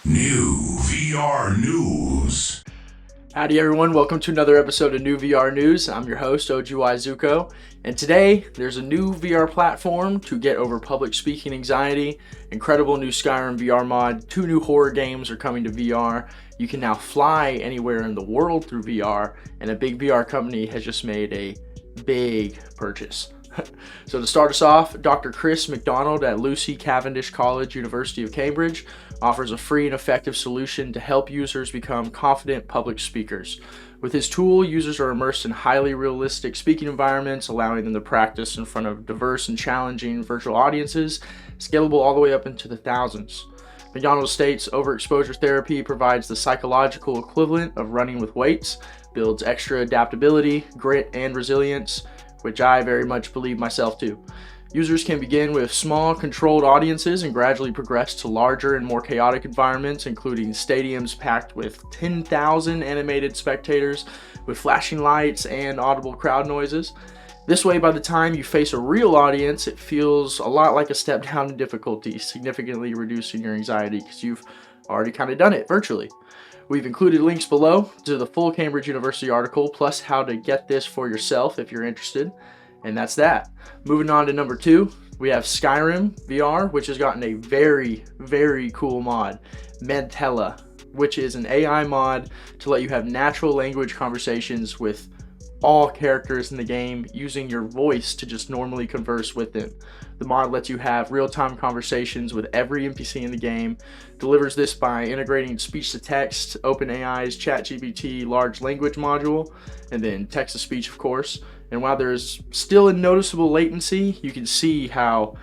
New VR News. Howdy everyone, welcome to another episode of New VR News. I'm your host, OGY Zuko, and today there's a new VR platform to get over public speaking anxiety, incredible new Skyrim VR mod, 2 new horror games are coming to VR, you can now fly anywhere in the world through VR, and a big VR company has just made a big purchase. So to start us off, Dr. Chris McDonald at Lucy Cavendish College, University of Cambridge, offers a free and effective solution to help users become confident public speakers. With his tool, users are immersed in highly realistic speaking environments, allowing them to practice in front of diverse and challenging virtual audiences, scalable all the way up into the thousands. McDonald states overexposure therapy provides the psychological equivalent of running with weights, builds extra adaptability, grit, and resilience, which I very much believe myself too. Users can begin with small, controlled audiences and gradually progress to larger and more chaotic environments, including stadiums packed with 10,000 animated spectators with flashing lights and audible crowd noises. This way, by the time you face a real audience, it feels a lot like a step down in difficulty, significantly reducing your anxiety because you've already kind of done it virtually. We've included links below to the full Cambridge University article, plus how to get this for yourself if you're interested. And that's that. Moving on to number 2, we have Skyrim VR, which has gotten a very, very cool mod, Mentella, which is an AI mod to let you have natural language conversations with all characters in the game using your voice to just normally converse with them. The mod lets you have real-time conversations with every NPC in the game, delivers this by integrating speech-to-text, OpenAI's ChatGPT large language module, and then text-to-speech, of course. And while there's still a noticeable latency, you can see how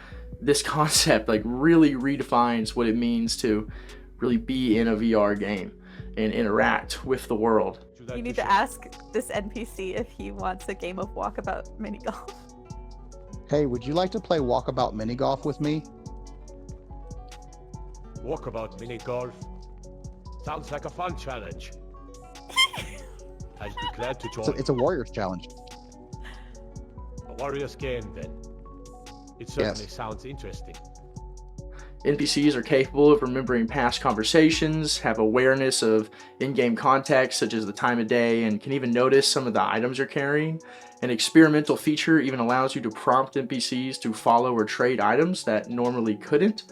this concept really redefines what it means to really be in a VR game and interact with the world. You need to ask this NPC if he wants a game of walkabout mini golf. Hey, would you like to play walkabout mini golf with me? Walkabout mini golf? Sounds like a fun challenge. I'd be glad to join. It's a Warriors challenge. A Warriors game, then. It certainly sounds interesting. NPCs are capable of remembering past conversations, have awareness of in-game context such as the time of day, and can even notice some of the items you're carrying. An experimental feature even allows you to prompt NPCs to follow or trade items that normally couldn't.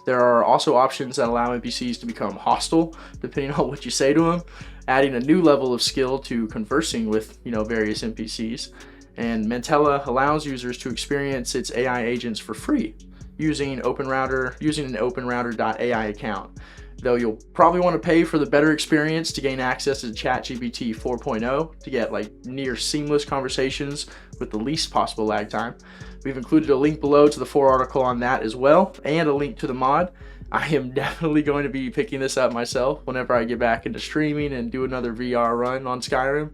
There are also options that allow NPCs to become hostile, depending on what you say to them, adding a new level of skill to conversing with, various NPCs. And Mentella allows users to experience its AI agents for free using an OpenRouter.ai account. Though you'll probably want to pay for the better experience to gain access to ChatGPT 4.0 to get near seamless conversations with the least possible lag time. We've included a link below to the full article on that as well, and a link to the mod. I am definitely going to be picking this up myself whenever I get back into streaming and do another VR run on Skyrim.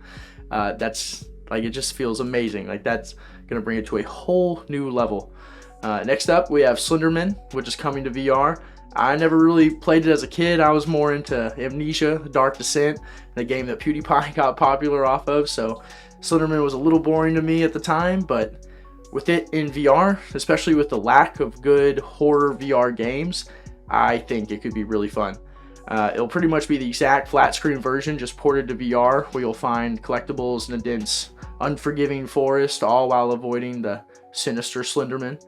It just feels amazing. That's going to bring it to a whole new level. Next up, we have Slenderman, which is coming to VR. I never really played it as a kid. I was more into Amnesia, Dark Descent, the game that PewDiePie got popular off of, so Slenderman was a little boring to me at the time, but with it in VR, especially with the lack of good horror VR games, I think it could be really fun. It'll pretty much be the exact flat screen version, just ported to VR, where you'll find collectibles in a dense, unforgiving forest, all while avoiding the sinister Slenderman.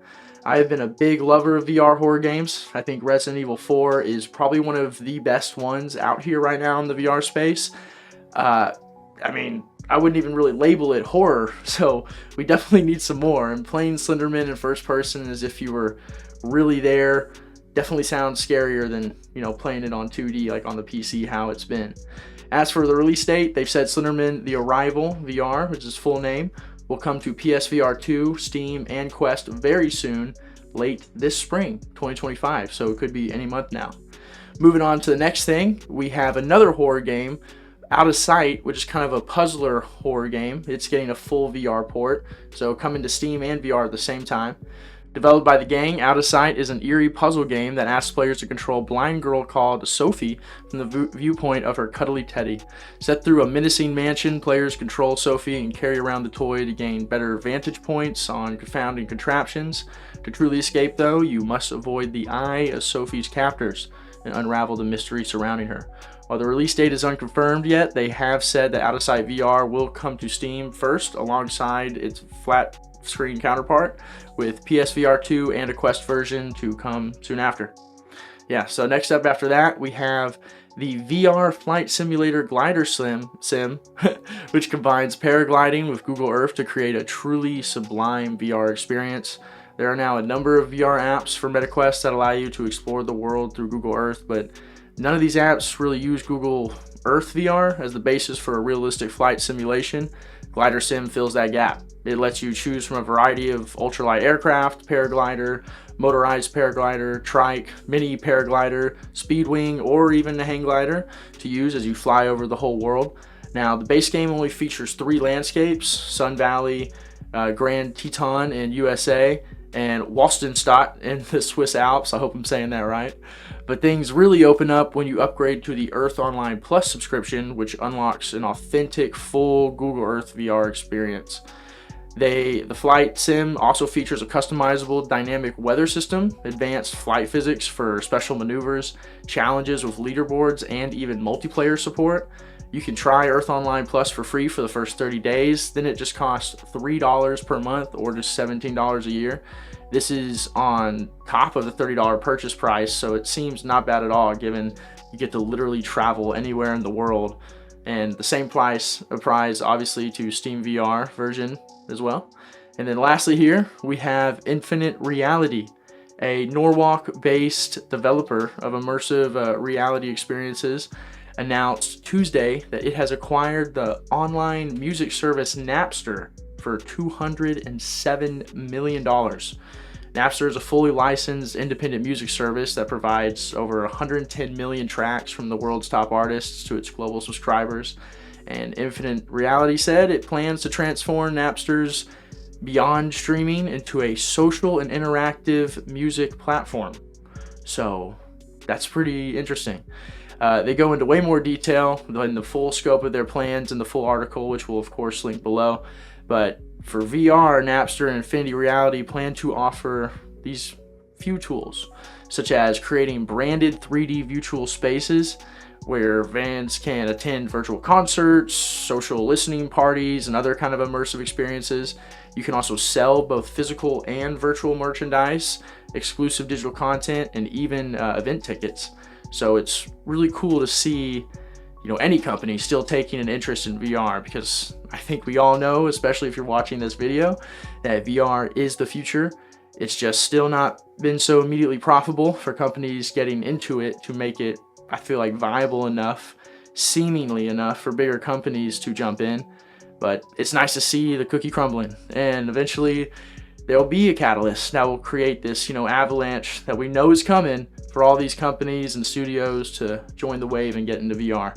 I have been a big lover of VR horror games. I think Resident Evil 4 is probably one of the best ones out here right now in the VR space. I wouldn't even really label it horror, so we definitely need some more. And playing Slenderman in first person as if you were really there definitely sounds scarier than, playing it on 2D like on the PC, how it's been. As for the release date, they've said Slenderman The Arrival VR, which is its full name, will come to PSVR 2, Steam, and Quest very soon, late this spring, 2025, so it could be any month now. Moving on to the next thing, we have another horror game, Out of Sight, which is kind of a puzzler horror game. It's getting a full VR port, so coming to Steam and VR at the same time. Developed by the gang, Out of Sight is an eerie puzzle game that asks players to control a blind girl called Sophie from the viewpoint of her cuddly teddy. Set through a menacing mansion, players control Sophie and carry around the toy to gain better vantage points on confounding contraptions. To truly escape, though, you must avoid the eye of Sophie's captors. and unravel the mystery surrounding her. While the release date is unconfirmed yet, they have said that Out of Sight VR will come to Steam first alongside its flat screen counterpart, with PSVR 2 and a Quest version to come soon after. Yeah, so next up after that, we have the VR Flight Simulator Glider Sim, which combines paragliding with Google Earth to create a truly sublime VR experience. There are now a number of VR apps for MetaQuest that allow you to explore the world through Google Earth, but none of these apps really use Google Earth VR as the basis for a realistic flight simulation. Glider Sim fills that gap. It lets you choose from a variety of ultralight aircraft, paraglider, motorized paraglider, trike, mini paraglider, speedwing, or even a hang glider to use as you fly over the whole world. Now, the base game only features 3 landscapes: Sun Valley, Grand Teton in USA, and Walstenstadt in the Swiss Alps. I hope I'm saying that right. But things really open up when you upgrade to the Earth Online Plus subscription, which unlocks an authentic full Google Earth VR experience. The flight sim also features a customizable dynamic weather system, advanced flight physics for special maneuvers, challenges with leaderboards, and even multiplayer support. You can try Earth Online Plus for free for the first 30 days, then it just costs $3 per month or just $17 a year. This is on top of the $30 purchase price, so it seems not bad at all given you get to literally travel anywhere in the world. And the same price applies obviously to Steam VR version as well. And then lastly here, we have Infinite Reality, a Norwalk-based developer of immersive reality experiences, announced Tuesday that it has acquired the online music service Napster for $207 million. Napster is a fully licensed independent music service that provides over 110 million tracks from the world's top artists to its global subscribers. And Infinite Reality said it plans to transform Napster's beyond streaming into a social and interactive music platform. So that's pretty interesting. They go into way more detail than the full scope of their plans in the full article, which we'll of course link below. But for VR, Napster and Infinity Reality plan to offer these few tools, such as creating branded 3D virtual spaces where fans can attend virtual concerts, social listening parties, and other kind of immersive experiences. You can also sell both physical and virtual merchandise, exclusive digital content, and even event tickets. So it's really cool to see, any company still taking an interest in VR, because I think we all know, especially if you're watching this video, that VR is the future. It's just still not been so immediately profitable for companies getting into it to make it, I feel like, viable enough, seemingly enough for bigger companies to jump in. But it's nice to see the cookie crumbling, and eventually there'll be a catalyst that will create this, avalanche that we know is coming for all these companies and studios to join the wave and get into VR.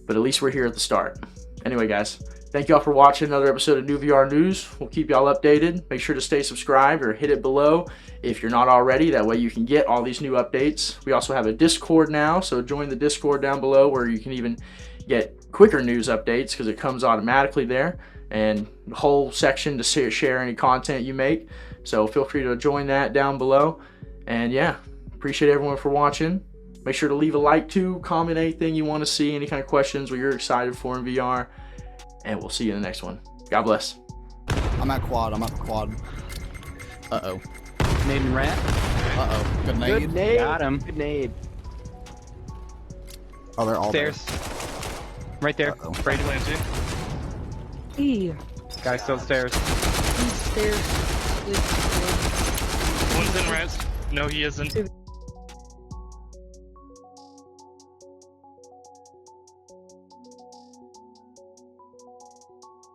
But at least we're here at the start. Anyway, guys, thank y'all for watching another episode of New VR News. We'll keep y'all updated. Make sure to stay subscribed or hit it below if you're not already. That way you can get all these new updates. We also have a Discord now, so join the Discord down below where you can even get quicker news updates because it comes automatically there, and the whole section to share any content you make. So feel free to join that down below. And yeah, appreciate everyone for watching. Make sure to leave a like too, comment anything you want to see, any kind of questions, what you're excited for in VR, and we'll see you in the next one. God bless. I'm at quad. Uh-oh. Nade and rat. Uh-oh. Good nade. Good nade. Got him. Good nade. Oh, they're all Stairs. Right there. Uh-oh. Brady lands you. Guy's still stairs. Stairs. One's in res. No, he isn't.